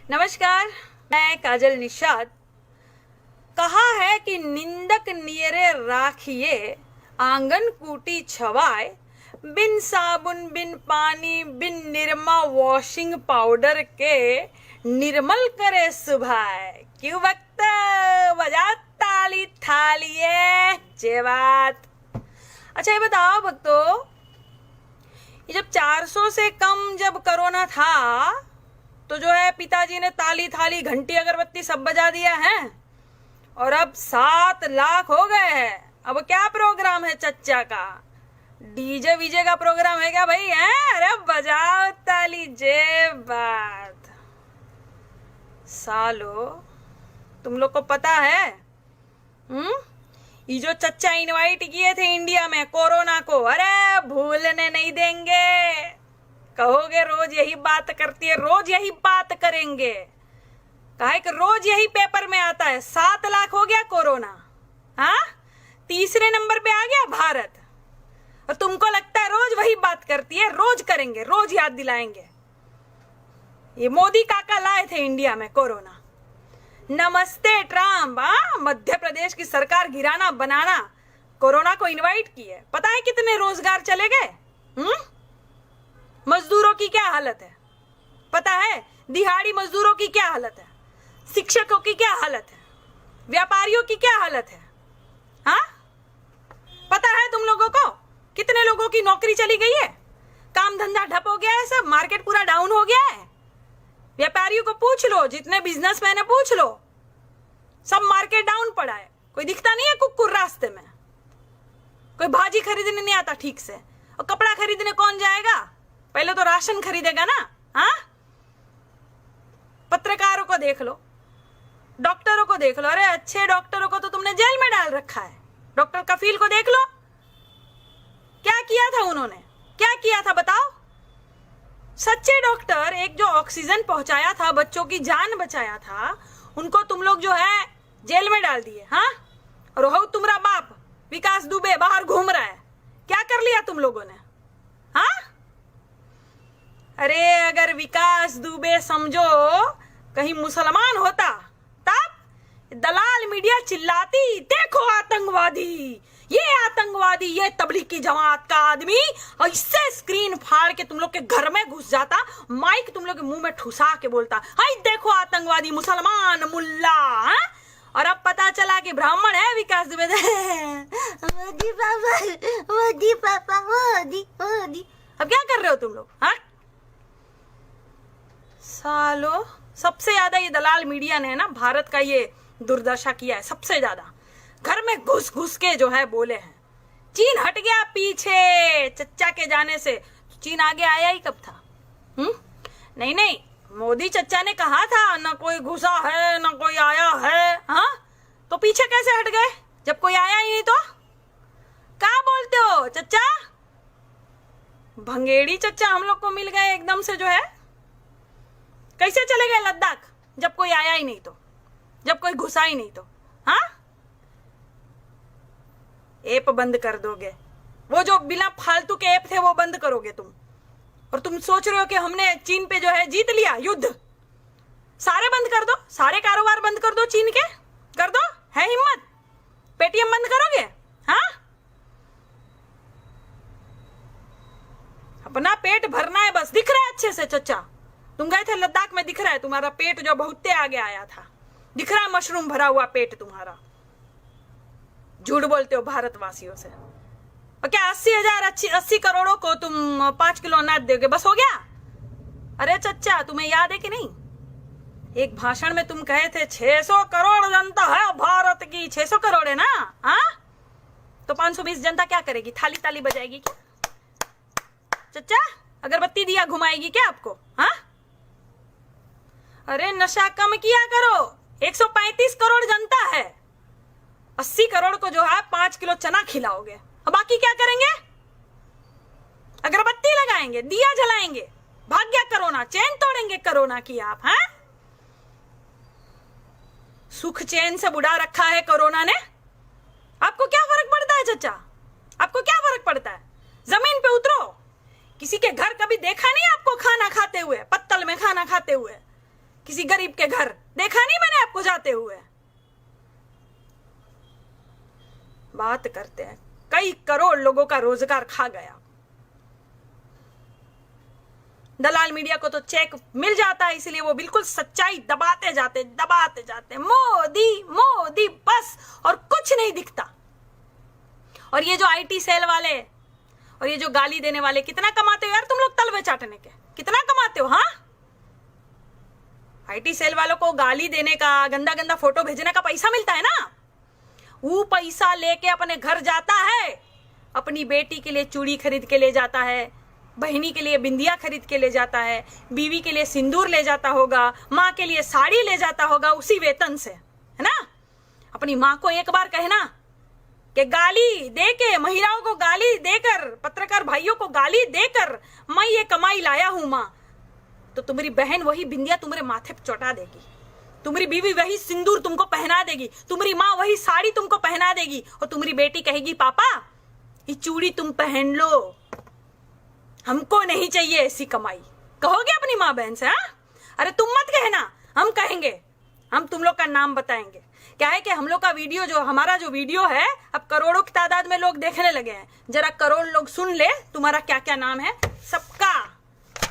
नमस्कार, मैं काजल निषाद। कहा है कि निंदक नियरे राखिए, आंगन कूटी छवाए, बिन साबुन बिन पानी बिन निरमा वॉशिंग पाउडर के निर्मल करे सुभाए। क्यों वक्त बजा ताली थालिए जे बात। अच्छा ये बताओ भक्तों, ये जब 400 से कम जब कोरोना था तो जो है पिताजी ने ताली थाली घंटी अगरबत्ती सब बजा दिया है, और अब 7 लाख हो गए हैं। अब क्या प्रोग्राम है चच्चा का? डीजे वीजे का प्रोग्राम है क्या भाई? है अरे बजाओ ताली जे बात। सालो तुम लोग को पता है ये जो चच्चा इनवाइट किए थे इंडिया में कोरोना को, अरे भूलने नहीं देंगे। कहोगे रोज यही बात करती है, रोज यही बात करेंगे। काहे कि रोज यही पेपर में आता है। 7 लाख हो गया कोरोना, हाँ, तीसरे नंबर पे आ गया भारत, और तुमको लगता है रोज वही बात करती है। रोज करेंगे, रोज याद दिलाएंगे। ये मोदी काका लाए थे इंडिया में कोरोना। नमस्ते ट्रम्प, मध्य प्रदेश की सरकार गिराना बनाना, कोरोना को इनवाइट किए। पता है कितने रोजगार चले गए? मजदूरों की क्या हालत है पता है? दिहाड़ी मजदूरों की क्या हालत है? शिक्षकों की क्या हालत है? व्यापारियों की क्या हालत है? हाँ, पता है तुम लोगों को कितने लोगों की नौकरी चली गई है? काम धंधा ठप हो गया है, सब मार्केट पूरा डाउन हो गया है। व्यापारियों को पूछ लो, जितने बिजनेसमैन है पूछ लो, सब मार्केट डाउन पड़ा है। कोई दिखता नहीं है कुकुर रास्ते में, कोई भाजी खरीदने नहीं आता ठीक से, और कपड़ा खरीदने कौन जाएगा? पहले तो राशन खरीदेगा ना। हाँ, पत्रकारों को देख लो, डॉक्टरों को देख लो। अरे अच्छे डॉक्टरों को तो तुमने जेल में डाल रखा है। डॉक्टर कफील को देख लो, क्या किया था उन्होंने, क्या किया था बताओ? सच्चे डॉक्टर, एक जो ऑक्सीजन पहुंचाया था, बच्चों की जान बचाया था, उनको तुम लोग जो है जेल में डाल दिए। हाँ, और हो तुम्हारा बाप विकास दुबे बाहर घूम रहा है। क्या कर लिया तुम लोगों ने? हाँ, अरे अगर विकास दुबे समझो कहीं मुसलमान होता तब दलाल मीडिया चिल्लाती, देखो आतंकवादी, ये आतंकवादी, ये तबलीगी जमात का आदमी, और इससे स्क्रीन फाड़ के तुम लोग के घर में घुस जाता, माइक तुम लोग के मुंह में ठुसा के बोलता, हाय देखो आतंकवादी मुसलमान मुल्ला। हा? और अब पता चला कि ब्राह्मण है विकास दुबे। मोदी पापा, मोदी पापा, मोदी मोदी। अब क्या कर रहे हो तुम लोग? हाँ, सालो सबसे ज्यादा ये दलाल मीडिया ने ना भारत का ये दुर्दशा किया है। सबसे ज्यादा घर में घुस घुस के जो है बोले हैं। चीन हट गया पीछे चच्चा के जाने से। चीन आगे आया ही कब था? नहीं नहीं, मोदी चच्चा ने कहा था ना कोई घुसा है ना कोई आया है। हाँ, तो पीछे कैसे हट गए जब कोई आया ही नहीं? तो क्या बोलते हो चच्चा? भंगेड़ी चच्चा हम लोग को मिल गए एकदम से जो है। कैसे चले गए लद्दाख जब कोई आया ही नहीं तो, जब कोई घुसा ही नहीं तो? हाँ, ऐप बंद कर दोगे, वो जो बिना फालतू के ऐप थे वो बंद करोगे तुम, और तुम सोच रहे हो कि हमने चीन पे जो है जीत लिया युद्ध। सारे बंद कर दो, सारे कारोबार बंद कर दो चीन के, कर दो, है हिम्मत? पेटीएम बंद करोगे? हाँ, अपना पेट भरना है बस। दिख रहा है अच्छे से चच्चा, तुम गए थे लद्दाख में, दिख रहा है तुम्हारा पेट जो बहुते आगे आया था, दिख रहा है मशरूम भरा हुआ पेट तुम्हारा। झूठ बोलते हो भारतवासियों से। और क्या 80 करोड़ों को तुम 5 किलो अनाज दोगे, बस हो गया? अरे चच्चा तुम्हें याद है कि नहीं, एक भाषण में तुम कहे थे 600 करोड़ जनता है भारत की। 600 करोड़ है ना? हाँ, तो 520 जनता क्या करेगी? थाली ताली बजाएगी क्या चच्चा? अगरबत्ती दिया घुमाएगी क्या आपको? हाँ, अरे नशा कम किया करो। 135 करोड़ जनता है, 80 करोड़ को जो है 5 किलो चना खिलाओगे, और बाकी क्या करेंगे? अगरबत्ती लगाएंगे, दिया जलाएंगे, भाग गया कोरोना, चैन तोड़ेंगे कोरोना की आप। हैं, सुख चैन से बुढ़ा रखा है कोरोना ने। आपको क्या फर्क पड़ता है चचा? आपको क्या फर्क पड़ता है? जमीन पे उतरो। किसी के घर कभी देखा नहीं आपको खाना खाते हुए, पत्तल में खाना खाते हुए? किसी गरीब के घर देखा नहीं मैंने आपको जाते हुए। बात करते हैं, कई करोड़ लोगों का रोजगार खा गया। दलाल मीडिया को तो चेक मिल जाता है, इसलिए वो बिल्कुल सच्चाई दबाते जाते मोदी मोदी बस, और कुछ नहीं दिखता। और ये जो आईटी सेल वाले और ये जो गाली देने वाले, कितना कमाते हो यार तुम लोग तलवे चाटने के, कितना कमाते हो? हाँ, आईटी सेल वालों को गाली देने का, गंदा गंदा फोटो भेजने का पैसा मिलता है ना, वो पैसा लेके अपने घर जाता है, अपनी बेटी के लिए चूड़ी खरीद के ले जाता है, बहनी के लिए बिंदिया खरीद के ले जाता है, बीवी के लिए सिंदूर ले जाता होगा, माँ के लिए साड़ी ले जाता होगा उसी वेतन से, है ना। अपनी माँ को एक बार कहना कि गाली देके, महिलाओं को गाली देकर, पत्रकार भाइयों को गाली देकर मैं ये कमाई लाया हूं माँ, तो तुम्हारी बहन वही बिंदिया तुम्हारे माथे पे चौटा देगी, तुम्हारी बीवी वही सिंदूर तुमको पहना देगी, तुम्हारी माँ वही साड़ी तुमको पहना देगी, और तुम्हारी बेटी कहेगी पापा ये चूड़ी तुम पहन लो, हमको नहीं चाहिए ऐसी कमाई। कहोगे अपनी माँ बहन से? हाँ, अरे तुम मत कहना, हम कहेंगे, हम तुम लोग का नाम बताएंगे। क्या है कि हम लोग का वीडियो, जो हमारा जो वीडियो है, अब करोड़ों की तादाद में लोग देखने लगे हैं। जरा करोड़ लोग सुन ले तुम्हारा क्या क्या नाम है,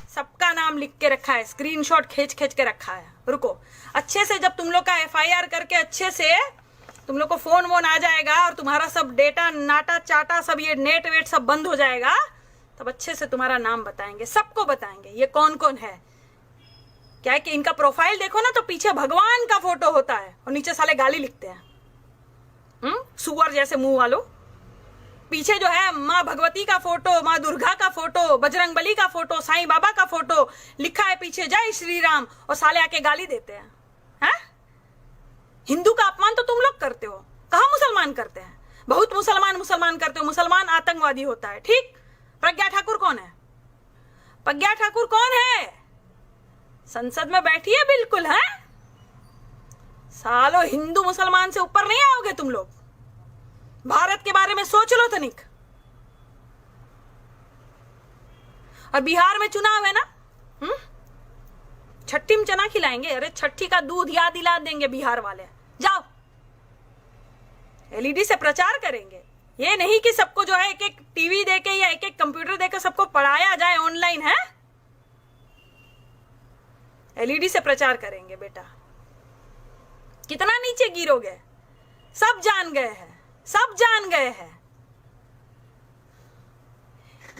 सबका नाम लिख के रखा है, स्क्रीनशॉट खींच के रखा है। रुको, अच्छे से जब तुम लोग का एफआईआर करके अच्छे से तुम लोग को फोन वोन आ जाएगा और तुम्हारा सब डेटा नाटा चाटा सब ये नेट वेट सब बंद हो जाएगा, तब अच्छे से तुम्हारा नाम बताएंगे, सबको बताएंगे ये कौन कौन है। क्या है कि इनका प्रोफाइल देखो ना, तो पीछे भगवान का फोटो होता है और नीचे साले गाली लिखते हैं, सुअर जैसे मुंह वालों। पीछे जो है माँ भगवती का फोटो, माँ दुर्गा का फोटो, बजरंग बली का फोटो, साईं बाबा का फोटो, लिखा है पीछे जय श्री राम, और साले आके गाली देते हैं। हिंदू का अपमान तो तुम लोग करते हो, कहाँ मुसलमान करते हैं? बहुत मुसलमान करते हो। मुसलमान आतंकवादी होता है, ठीक। प्रज्ञा ठाकुर कौन है? प्रज्ञा ठाकुर कौन है? संसद में बैठी है बिल्कुल, है। सालो हिंदू मुसलमान से ऊपर नहीं आओगे तुम लोग। भारत के बारे में सोच लो तनिक। और बिहार में चुनाव है ना, छठी में चना खिलाएंगे। अरे छठी का दूध याद दिला देंगे बिहार वाले। जाओ, एलईडी से प्रचार करेंगे। ये नहीं कि सबको जो है एक एक टीवी देके या एक एक कंप्यूटर देके सबको पढ़ाया जाए ऑनलाइन, है। एलईडी से प्रचार करेंगे बेटा। कितना नीचे गिरोगे, सब जान गए हैं, सब जान गए हैं।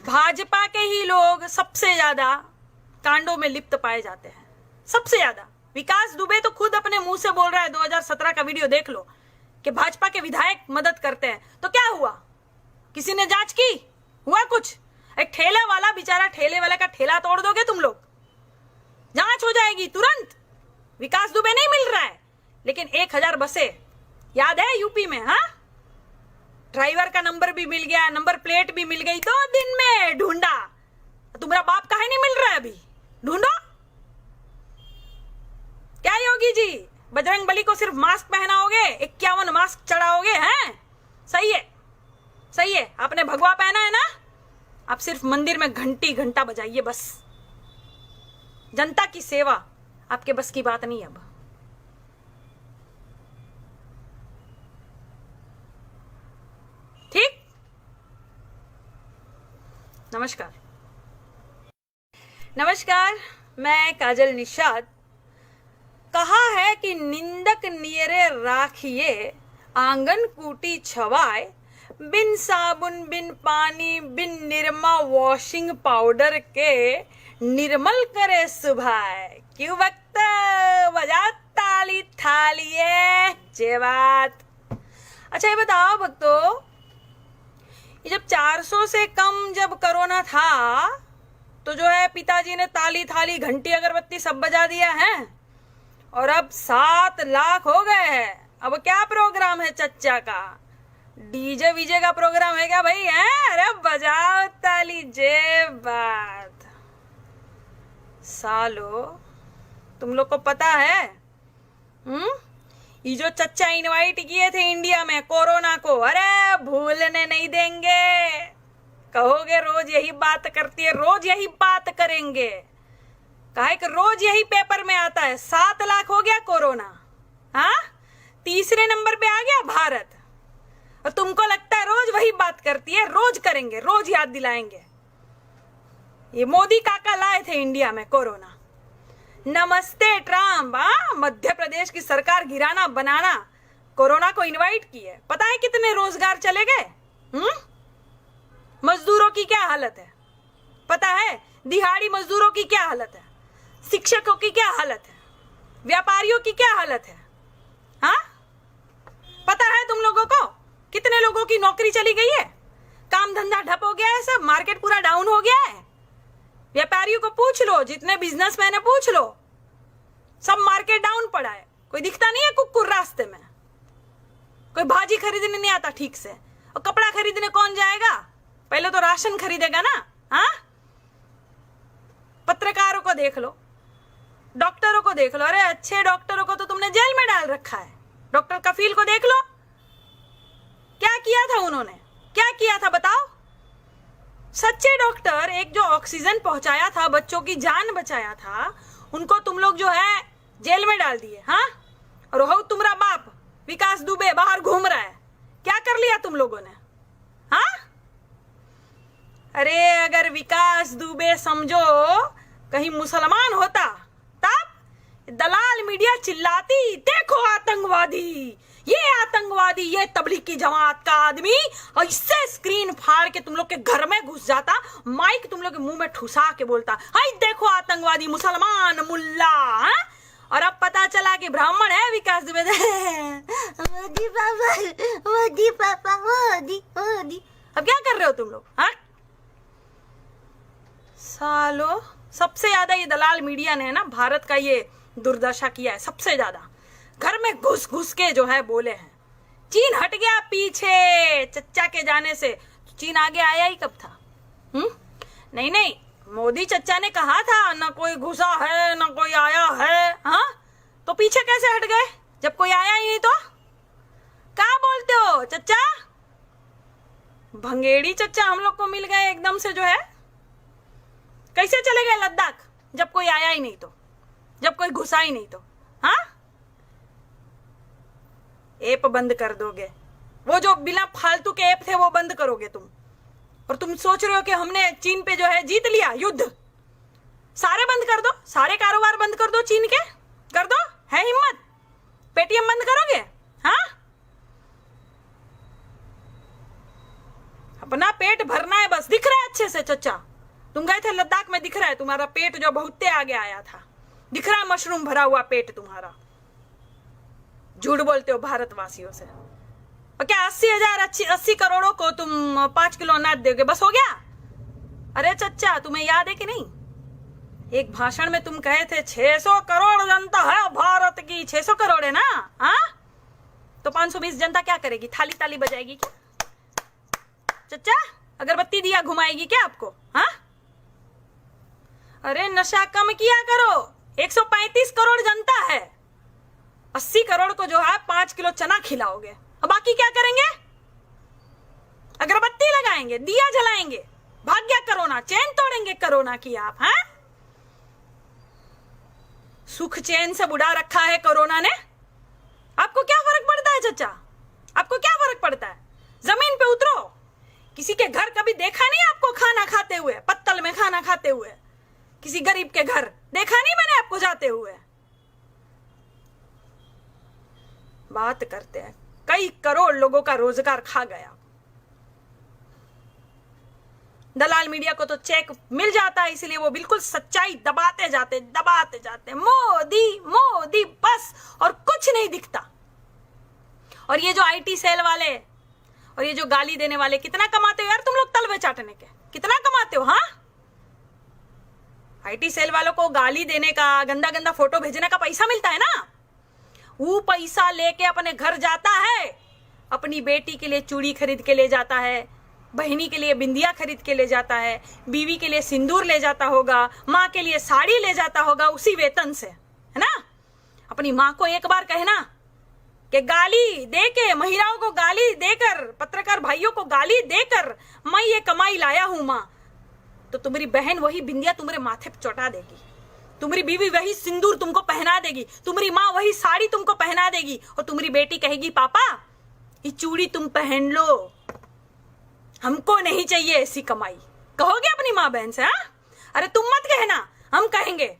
भाजपा के ही लोग सबसे ज्यादा कांडों में लिप्त पाए जाते हैं, सबसे ज्यादा। विकास दुबे तो खुद अपने मुंह से बोल रहा है, 2017 का वीडियो देख लो, कि भाजपा के विधायक मदद करते हैं। तो क्या हुआ? किसी ने जांच की? हुआ कुछ? एक ठेले वाला बेचारा, ठेले वाले का ठेला तोड़ दोगे तुम लोग, जांच हो जाएगी तुरंत। विकास दुबे नहीं मिल रहा है, लेकिन 1000 बसें याद है यूपी में, हाँ। ड्राइवर का नंबर भी मिल गया, नंबर प्लेट भी मिल गई, 2 दिन में ढूंढा। तुम्हारा बाप काहे नहीं मिल रहा है अभी? ढूंढो। क्या योगी जी, बजरंग बली को सिर्फ मास्क पहनाओगे, 51 मास्क चढ़ाओगे, हैं? सही है, सही है। आपने भगवा पहना है ना, आप सिर्फ मंदिर में घंटा बजाइए बस। जनता की सेवा आपके बस की बात नहीं। अब ठीक। नमस्कार, मैं काजल निषाद। कहा है कि निंदक नियरे राखिए, आंगन कूटी छवाए, बिन साबुन बिन पानी बिन निरमा वॉशिंग पाउडर के, निर्मल करे सुभाए। क्यों वक्त बजा ताली थालिए जे बात। अच्छा ये बताओ भक्तों, ये जब 400 से कम जब कोरोना था, तो जो है पिताजी ने ताली थाली घंटी अगरबत्ती सब बजा दिया है, और अब 7 लाख हो गए हैं। अब क्या प्रोग्राम है चच्चा का? डीजे वीजे का प्रोग्राम है क्या भाई, है? अरे बजाओ ताली जे बात। सालो तुम लोग को पता है, ये जो चच्चा इनवाइट किए थे इंडिया में कोरोना को, अरे भूलने नहीं देंगे। कहोगे रोज यही बात करती है, रोज यही बात करेंगे। कहा है कि रोज यही पेपर में आता है 7 लाख हो गया कोरोना, हाँ, तीसरे नंबर पे आ गया भारत, और तुमको लगता है रोज वही बात करती है, रोज करेंगे, रोज याद दिलाएंगे। ये मोदी काका लाए थे इंडिया में कोरोना। नमस्ते ट्रम्प, मध्य प्रदेश की सरकार गिराना बनाना, कोरोना को इनवाइट की है। पता है कितने रोजगार चले गए? मजदूरों की क्या हालत है पता है? दिहाड़ी मजदूरों की क्या हालत है? शिक्षकों की क्या हालत है? व्यापारियों की क्या हालत है? हाँ, पता है तुम लोगों को कितने लोगों की नौकरी चली गई है? काम धंधा ठप हो गया है, सब मार्केट पूरा डाउन हो गया है। व्यापारियों को पूछ लो, जितने बिजनेसमैन है पूछ लो, सब मार्केट डाउन पड़ा है। कोई दिखता नहीं है कुकुर रास्ते में, कोई भाजी खरीदने नहीं आता ठीक से, और कपड़ा खरीदने कौन जाएगा? पहले तो राशन खरीदेगा ना। हाँ, पत्रकारों को देख लो, डॉक्टरों को देख लो, अरे अच्छे डॉक्टरों को तो तुमने जेल में डाल रखा है। डॉक्टर कफील को देख लो, क्या किया था उन्होंने, क्या किया था बताओ? सच्चे डॉक्टर, एक जो ऑक्सीजन पहुंचाया था, बच्चों की जान बचाया था, उनको तुम लोग जो है जेल में डाल दिए। हाँ, और हो तुम्हारा बाप विकास दुबे बाहर घूम रहा है, क्या कर लिया तुम लोगों ने? हाँ, अरे अगर विकास दुबे समझो कहीं मुसलमान होता तब दलाल मीडिया चिल्लाती, देखो आतंकवादी, ये आतंकवादी, ये तबलीग की जमात का आदमी, और इससे स्क्रीन फाड़ के तुम लोग के घर में घुस जाता, माइक तुम लोग के मुंह में ठुसा के बोलता, हाय देखो आतंकवादी, मुसलमान, मुल्ला। हाँ? और अब पता चला कि ब्राह्मण है विकास दुबे। मोदी पापा, मोदी पापा, मोदी मोदी। अब क्या कर रहे हो तुम लोग? हाँ, सालो, सबसे ज्यादा ये दलाल मीडिया ने ना भारत का ये दुर्दशा किया है, सबसे ज्यादा घर में घुस घुस के जो है बोले हैं। चीन हट गया पीछे चच्चा के जाने से, चीन आगे आया ही कब था? नहीं नहीं, मोदी चच्चा ने कहा था ना कोई घुसा है ना कोई आया है। हाँ, तो पीछे कैसे हट गए जब कोई आया ही नहीं? तो क्या बोलते हो चच्चा? भंगेड़ी चच्चा हम लोग को मिल गए एकदम से जो है। कैसे चले गए लद्दाख जब कोई आया ही नहीं तो, जब कोई घुसा ही नहीं तो? हाँ, ऐप बंद कर दोगे, वो जो बिना फालतू के ऐप थे वो बंद करोगे तुम, और तुम सोच रहे हो कि हमने चीन पे जो है जीत लिया युद्ध। सारे बंद कर दो, सारे कारोबार बंद कर दो चीन के, कर दो, है हिम्मत? पेटीएम बंद करोगे? हाँ, अपना पेट भरना है बस। दिख रहा है अच्छे से चच्चा, तुम गए थे लद्दाख में, दिख रहा है तुम्हारा पेट जो बहुते आगे आया था, दिख रहा है मशरूम भरा हुआ पेट तुम्हारा। झूठ बोलते हो भारतवासियों से। और क्या 80 करोड़ों को तुम 5 किलो अनाज दोगे, बस हो गया? अरे चच्चा, तुम्हें याद है कि नहीं, एक भाषण में तुम कहे थे 600 करोड़ जनता है भारत की। 600 करोड़ है ना? हाँ, तो 520 जनता क्या करेगी? थाली ताली बजाएगी क्या चच्चा? अगरबत्ती दिया घुमाएगी क्या आपको? हाँ, अरे नशा कम किया करो। 135 करोड़ जनता है, 80 करोड़ को जो है 5 किलो चना खिलाओगे, अब बाकी क्या करेंगे? अगरबत्ती लगाएंगे, दिया जलाएंगे, भाग गया कोरोना, चैन तोड़ेंगे कोरोना की आप। हैं, सुख चैन से बुढ़ा रखा है कोरोना ने। आपको क्या फर्क पड़ता है चच्चा? आपको क्या फर्क पड़ता है? जमीन पे उतरो, किसी के घर कभी देखा नहीं आपको खाना खाते हुए, पत्तल में खाना खाते हुए? किसी गरीब के घर देखा नहीं मैंने आपको जाते हुए? बात करते हैं, कई करोड़ लोगों का रोजगार खा गया। दलाल मीडिया को तो चेक मिल जाता है, इसलिए वो बिल्कुल सच्चाई दबाते जाते मोदी मोदी बस, और कुछ नहीं दिखता। और ये जो आईटी सेल वाले और ये जो गाली देने वाले कितना कमाते हो यार तुम लोग तलवे चाटने के? कितना कमाते हो? हाँ, आईटी सेल वालों को गाली देने का, गंदा गंदा फोटो भेजने का पैसा मिलता है ना, वो पैसा लेके अपने घर जाता है, अपनी बेटी के लिए चूड़ी खरीद के ले जाता है, बहनी के लिए बिंदिया खरीद के ले जाता है, बीवी के लिए सिंदूर ले जाता होगा, माँ के लिए साड़ी ले जाता होगा उसी वेतन से, है ना? अपनी माँ को एक बार कहना कि गाली देके, महिलाओं को गाली देकर, पत्रकार भाइयों को गाली देकर मैं ये कमाई लाया हूं माँ, तो तुम्हारी बहन वही बिंदिया तुम्हारे माथे पे चौटा देगी। तुम्हारी बीवी वही सिंदूर तुमको पहना देगी, तुम्हारी माँ वही साड़ी तुमको पहना देगी, और तुम्हारी बेटी कहेगी पापा ये चूड़ी तुम पहन लो, हमको नहीं चाहिए ऐसी कमाई। कहोगे अपनी माँ बहन से? हाँ, अरे तुम मत कहना, हम कहेंगे,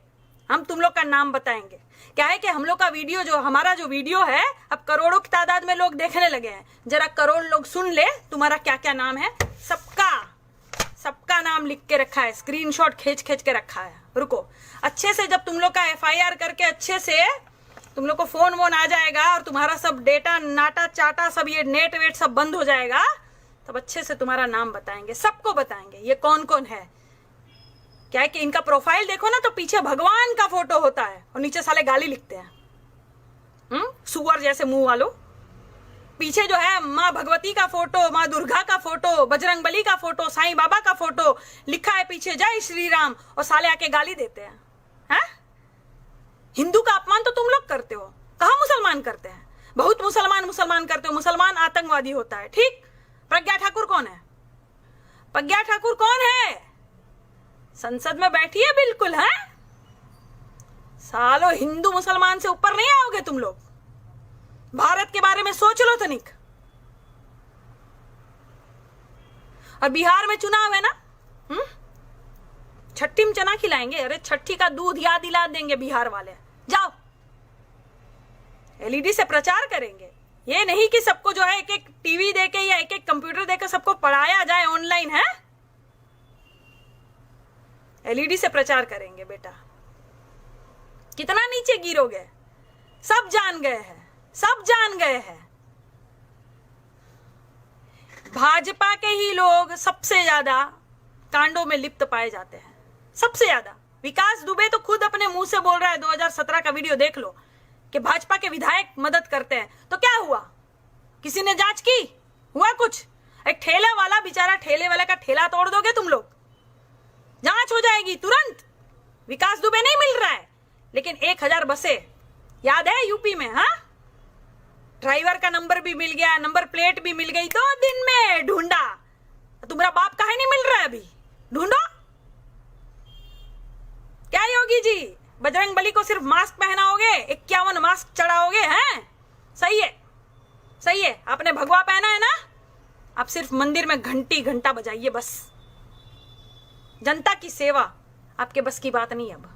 हम तुम लोग का नाम बताएंगे। क्या है कि हम लोग का वीडियो जो हमारा जो वीडियो है अब करोड़ों की तादाद में लोग देखने लगे हैं। जरा करोड़ लोग सुन ले तुम्हारा क्या क्या नाम है, सबका नाम लिख के रखा है, स्क्रीनशॉट खींच के रखा है। रुको, अच्छे से जब तुम लोग का FIR करके अच्छे से तुम लोग को फोन वोन आ जाएगा और तुम्हारा सब डेटा नाटा चाटा सब ये नेट वेट सब बंद हो जाएगा, तब अच्छे से तुम्हारा नाम बताएंगे, सबको बताएंगे ये कौन कौन है। क्या है कि इनका प्रोफाइल देखो ना तो पीछे भगवान का फोटो होता है और नीचे साले गाली लिखते हैं, सुअर जैसे मुंह वालों। पीछे जो है माँ भगवती का फोटो, माँ दुर्गा का फोटो, बजरंगबली का फोटो, साईं बाबा का फोटो लिखा है पीछे जय श्री राम, और साले आके गाली देते हैं। हिंदू का अपमान तो तुम लोग करते हो, कहाँ मुसलमान करते हैं? बहुत मुसलमान करते हो, मुसलमान आतंकवादी होता है। ठीक, प्रज्ञा ठाकुर कौन है? प्रज्ञा ठाकुर कौन है? संसद में बैठी है बिल्कुल, है सालो। हिंदू मुसलमान से ऊपर नहीं आओगे तुम लोग। भारत के बारे में सोच लो तनिक। और बिहार में चुनाव है ना, छठी में चना खिलाएंगे। अरे छठी का दूध याद दिला देंगे बिहार वाले। जाओ LED से प्रचार करेंगे। ये नहीं कि सबको जो है एक एक टीवी देके या एक एक कंप्यूटर देकर सबको पढ़ाया जाए ऑनलाइन, है LED से प्रचार करेंगे बेटा। कितना नीचे गिरोगे, सब जान गए हैं, सब जान गए हैं। भाजपा के ही लोग सबसे ज्यादा कांडों में लिप्त पाए जाते हैं, सबसे ज्यादा। विकास दुबे तो खुद अपने मुंह से बोल रहा है, 2017 का वीडियो देख लो, कि भाजपा के विधायक मदद करते हैं। तो क्या हुआ? किसी ने जांच की? हुआ कुछ? एक ठेले वाला बेचारा, ठेले वाले का ठेला तोड़ दोगे तुम लोग, जांच हो जाएगी तुरंत। विकास दुबे नहीं मिल रहा है, लेकिन 1000 बसें याद है यूपी में, हाँ, ड्राइवर का नंबर भी मिल गया, नंबर प्लेट भी मिल गई, 2 दिन में ढूंढा। तुम्हारा बाप काहे नहीं मिल रहा है अभी? ढूंढो। क्या योगी जी, बजरंगबली को सिर्फ मास्क पहनाओगे, 51 मास्क चढ़ाओगे? हैं, सही है, सही है। आपने भगवा पहना है ना, आप सिर्फ मंदिर में घंटा बजाइए बस। जनता की सेवा आपके बस की बात नहीं। अब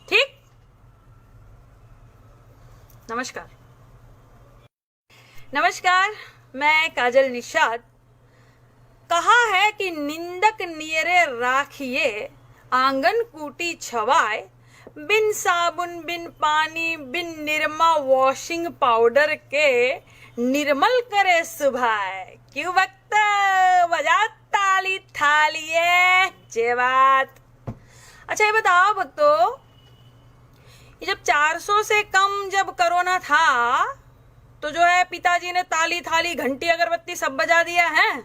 ठीक, नमस्कार, मैं काजल निषाद। कहा है कि निंदक नियरे राखिए, आंगन कूटी छवाए, बिन साबुन बिन पानी बिन निरमा वॉशिंग पाउडर के, निर्मल करे सुभाए। क्यों वक्त बजा ताली थालिए जेवात। अच्छा ये बताओ भक्तों, ये जब 400 से कम जब कोरोना था तो जो है पिताजी ने ताली थाली घंटी अगरबत्ती सब बजा दिया है,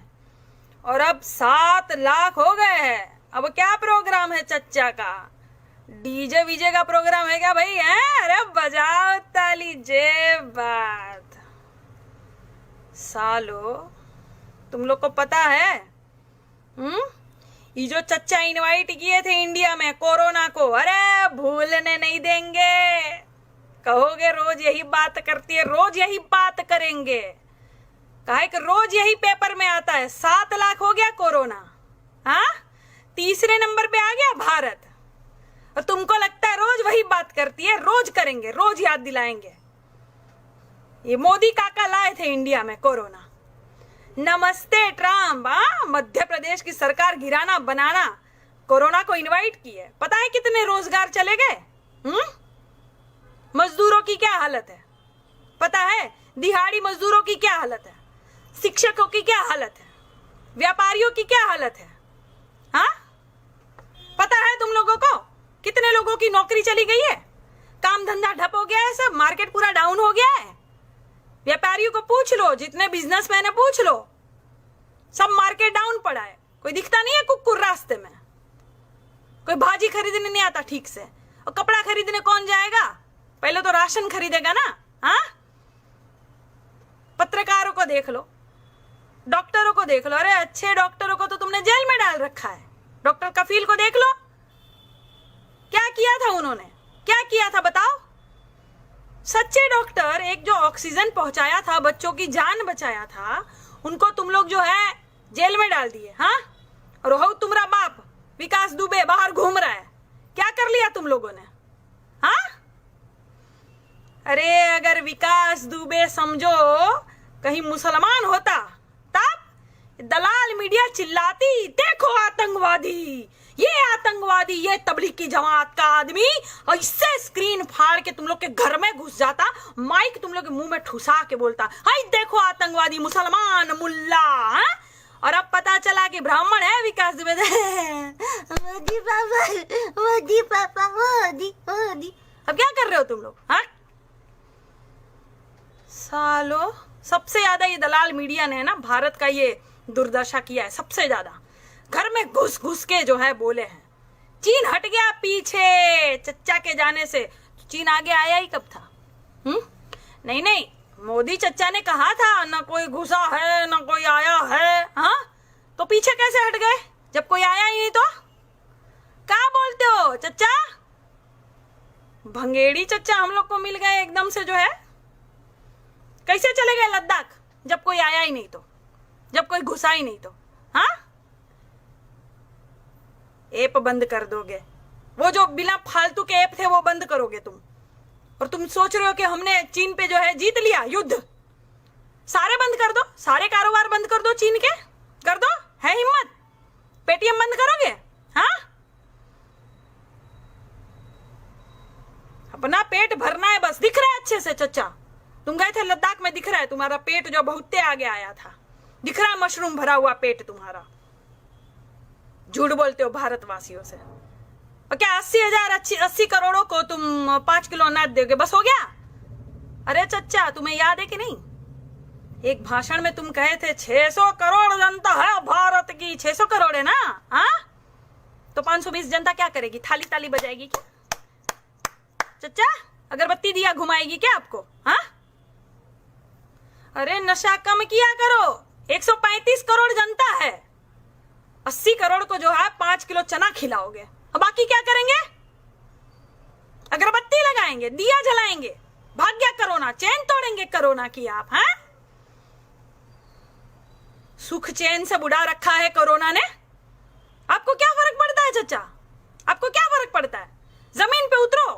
और अब 7 लाख हो गए हैं। अब क्या प्रोग्राम है चच्चा का? डीजे वीजे का प्रोग्राम है क्या भाई? है, अरे बजाओ ताली जे बात। सालो तुम लोग को पता है, ये जो चच्चा इनवाइट किए थे इंडिया में कोरोना को, अरे भूलने नहीं देंगे। कहोगे रोज यही बात करती है, रोज यही बात करेंगे। काहे कि रोज यही पेपर में आता है, 7 लाख हो गया कोरोना, हाँ, 3रे नंबर पे आ गया भारत, और तुमको लगता है रोज वही बात करती है। रोज करेंगे, रोज याद दिलाएंगे। ये मोदी काका लाए थे इंडिया में कोरोना। नमस्ते ट्रम्प, मध्य प्रदेश की सरकार गिराना बनाना, कोरोना को इनवाइट किए। पता है कितने रोजगार चले गए? मजदूरों की क्या हालत है पता है? दिहाड़ी मजदूरों की क्या हालत है? शिक्षकों की क्या हालत है? व्यापारियों की क्या हालत है? हाँ, पता है तुम लोगों को कितने लोगों की नौकरी चली गई है? काम धंधा ठप हो गया है, सब मार्केट पूरा डाउन हो गया है। व्यापारियों को पूछ लो, जितने बिजनेसमैन है पूछ लो, सब मार्केट डाउन पड़ा है। कोई दिखता नहीं है कुकुर रास्ते में, कोई भाजी खरीदने नहीं आता ठीक से, और कपड़ा खरीदने कौन जाएगा? पहले तो राशन खरीदेगा ना। हाँ, पत्रकारों को देख लो, डॉक्टरों को देख लो, अरे अच्छे डॉक्टरों को तो तुमने जेल में डाल रखा है। डॉक्टर कफील को देख लो, क्या किया था उन्होंने, क्या किया था बताओ। सच्चे डॉक्टर, एक जो ऑक्सीजन पहुंचाया था, बच्चों की जान बचाया था, उनको तुम लोग जो है जेल में डाल दिए। हाँ, और हो तुम्हारा बाप विकास दुबे बाहर घूम रहा है, क्या कर लिया तुम लोगों ने। हाँ, अरे अगर विकास दुबे समझो कहीं मुसलमान होता तब दलाल मीडिया चिल्लाती, देखो आतंकवादी, ये आतंकवादी, ये तबलीग की जमात का आदमी, और इससे स्क्रीन फाड़ के तुम लोग के घर में घुस जाता, माइक तुम लोग के मुंह में ठुसा के बोलता, हाय देखो आतंकवादी, मुसलमान मुल्ला। हा? और अब पता चला कि ब्राह्मण है विकास दुबे। मोदी पापा, मोदी पापा, मोदी मोदी। अब क्या कर रहे हो तुम लोग। हाँ, सालो सबसे ज्यादा ये दलाल मीडिया ने ना भारत का ये दुर्दशा किया है, सबसे ज्यादा घर में घुस घुस के जो है बोले हैं। चीन हट गया पीछे चच्चा के जाने से, चीन आगे आया ही कब था। नहीं नहीं, मोदी चच्चा ने कहा था ना कोई घुसा है ना कोई आया है। हाँ, तो पीछे कैसे हट गए जब कोई आया ही नहीं। तो क्या बोलते हो चच्चा, भंगेड़ी चच्चा हम लोग को मिल गए एकदम से जो है। कैसे चले गए लद्दाख जब कोई आया ही नहीं तो, जब कोई घुसा ही नहीं तो। हाँ, ऐप बंद कर दोगे, वो जो बिना फालतू के ऐप थे वो बंद करोगे तुम, और तुम सोच रहे हो कि हमने चीन पे जो है जीत लिया युद्ध। सारे बंद कर दो, सारे कारोबार बंद कर दो चीन के, कर दो, है हिम्मत। पेटीएम बंद करोगे। हाँ, अपना पेट भरना है बस। दिख रहा है अच्छे से चच्चा, तुम गए थे लद्दाख में, दिख रहा है तुम्हारा पेट जो बहुत आगे आया था, दिख रहा है मशरूम भरा हुआ पेट तुम्हारा। झूठ बोलते हो भारतवासियों से। और क्या 80 करोड़ों को तुम 5 किलो अनाज दोगे, बस हो गया। अरे चच्चा, तुम्हें याद है कि नहीं, एक भाषण में तुम कहे थे 600 करोड़ जनता है भारत की। 600 करोड़ है ना। हाँ, तो 520 जनता क्या करेगी, थाली ताली बजाएगी क्या चच्चा, अगरबत्ती दिया घुमाएगी क्या आपको। हाँ, अरे नशा कम किया करो। 135 करोड़ जनता है, 80 करोड़ को जो है 5 किलो चना खिलाओगे, अब बाकी क्या करेंगे, अगरबत्ती लगाएंगे, दिया जलाएंगे, भाग गया कोरोना, चैन तोड़ेंगे कोरोना की आप। हैं, सुख चैन से बुढ़ा रखा है कोरोना ने। आपको क्या फर्क पड़ता है चचा, आपको क्या फर्क पड़ता है। जमीन पे उतरो,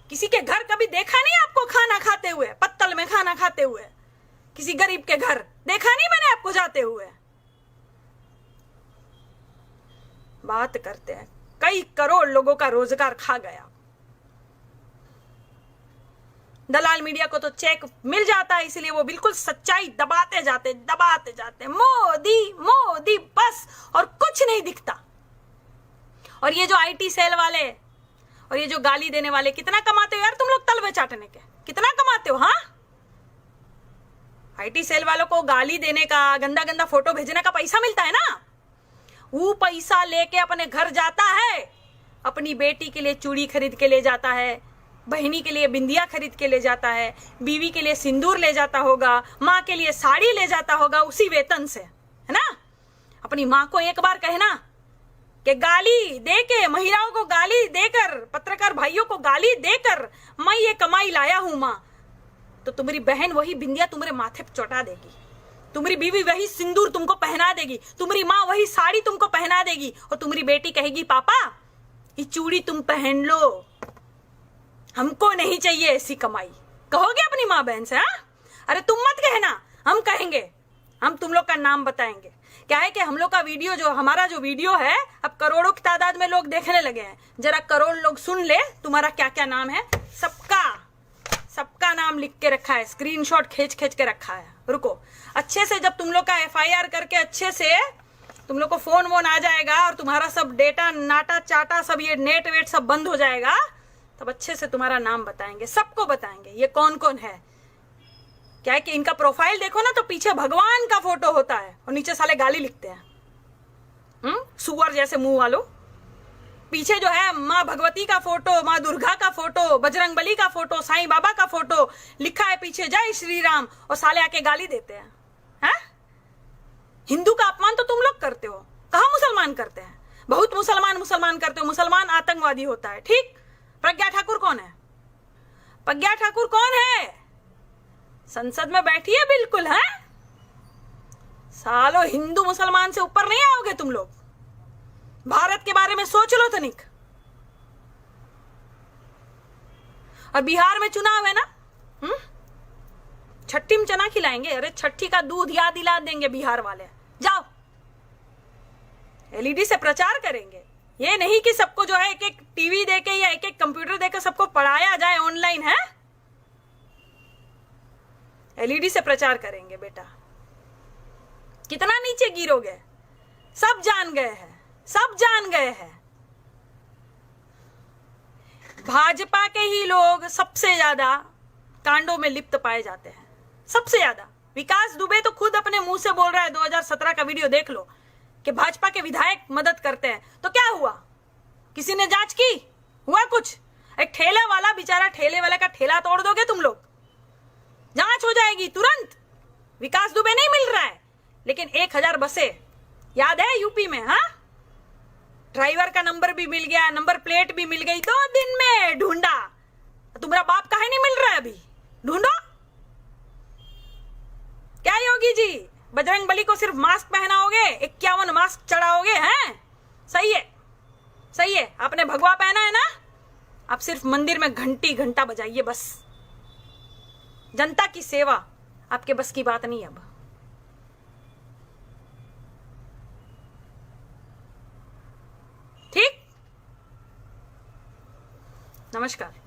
किसी के घर कभी देखा नहीं आपको खाना खाते हुए, पत्तल में खाना खाते हुए, किसी गरीब के घर देखा नहीं मैंने आपको जाते हुए। बात करते हैं, कई करोड़ लोगों का रोजगार खा गया। दलाल मीडिया को तो चेक मिल जाता है, इसलिए वो बिल्कुल सच्चाई दबाते जाते मोदी मोदी बस, और कुछ नहीं दिखता। और ये जो आईटी सेल वाले और ये जो गाली देने वाले कितना कमाते हो यार तुम लोग, तलवे चाटने के कितना कमाते हो। हाँ, आईटी सेल वालों को गाली देने का, गंदा गंदा फोटो भेजने का पैसा मिलता है ना, वो पैसा लेके अपने घर जाता है, अपनी बेटी के लिए चूड़ी खरीद के ले जाता है, बहनी के लिए बिंदिया खरीद के ले जाता है, बीवी के लिए सिंदूर ले जाता होगा, माँ के लिए साड़ी ले जाता होगा उसी वेतन से, है ना। अपनी माँ को एक बार कहना कि गाली देके, महिलाओं को गाली देकर, पत्रकार भाइयों को गाली देकर मैं ये कमाई लाया हूं माँ, तो तुम्हारी बहन वही बिंदिया तुम्हारे माथे पे चौटा देगी, तुम्हारी बीवी वही सिंदूर तुमको पहना देगी, तुम्हारी माँ वही साड़ी तुमको पहना देगी, और तुम्हारी बेटी कहेगी पापा ये चूड़ी तुम पहन लो, हमको नहीं चाहिए ऐसी कमाई। कहोगे अपनी माँ बहन से। हाँ, अरे तुम मत कहना, हम कहेंगे, हम तुम लोग का नाम बताएंगे। क्या है कि हम लोग का वीडियो, जो हमारा जो वीडियो है, अब करोड़ों की तादाद में लोग देखने लगे हैं। जरा करोड़ लोग सुन ले तुम्हारा क्या क्या नाम है, सबका नाम लिख के रखा है, स्क्रीनशॉट खींच के रखा है। रुको, अच्छे से जब तुम लोग का एफआईआर करके अच्छे से तुम लोग को फोन वोन आ जाएगा और तुम्हारा सब डेटा नाटा चाटा सब ये नेट वेट सब बंद हो जाएगा, तब अच्छे से तुम्हारा नाम बताएंगे, सबको बताएंगे ये कौन कौन है। क्या है कि इनका प्रोफाइल देखो ना, तो पीछे भगवान का फोटो होता है और नीचे साले गाली लिखते हैं, सुअर जैसे मुंह वालों। पीछे जो है माँ भगवती का फोटो, माँ दुर्गा का फोटो, बजरंग बली का फोटो, साईं बाबा का फोटो, लिखा है पीछे जय श्री राम, और साले आके गाली देते हैं। हिंदू का अपमान तो तुम लोग करते हो, कहां मुसलमान करते हैं? बहुत मुसलमान करते हो, मुसलमान आतंकवादी होता है। ठीक, प्रज्ञा ठाकुर कौन है? प्रज्ञा ठाकुर कौन है? संसद में बैठी है बिल्कुल, है? सालो हिंदू मुसलमान से ऊपर नहीं आओगे तुम लोग। भारत के बारे में सोच लो तनिक। और बिहार में चुनाव है ना, छठी में चना खिलाएंगे। अरे छठी का दूध याद दिला देंगे बिहार वाले। जाओ, एलईडी से प्रचार करेंगे। ये नहीं कि सबको जो है एक एक टीवी देके या एक एक कंप्यूटर देकर सबको पढ़ाया जाए ऑनलाइन, है? एलईडी से प्रचार करेंगे बेटा। कितना नीचे गिरोगे, सब जान गए हैं, सब जान गए हैं। भाजपा के ही लोग सबसे ज्यादा कांडों में लिप्त पाए जाते हैं, सबसे ज्यादा। विकास दुबे तो खुद अपने मुंह से बोल रहा है, 2017 का वीडियो देख लो, कि भाजपा के विधायक मदद करते हैं। तो क्या हुआ? किसी ने जांच की? हुआ कुछ? एक ठेले वाला बेचारा, ठेले वाले का ठेला तोड़ दोगे तुम लोग, जांच हो जाएगी तुरंत। विकास दुबे नहीं मिल रहा है, लेकिन 1000 बसें याद है यूपी में, हाँ? ड्राइवर का नंबर भी मिल गया, नंबर प्लेट भी मिल गई, 2 दिन में ढूंढा। तुम्हारा बाप काहे नहीं मिल रहा है अभी? ढूंढो। क्या योगी जी, बजरंग बली को सिर्फ मास्क पहनाओगे, 51 मास्क चढ़ाओगे, हैं? सही है, सही है। आपने भगवा पहना है ना, आप सिर्फ मंदिर में घंटा बजाइए बस। जनता की सेवा आपके बस की बात नहीं। अब ठीक, नमस्कार।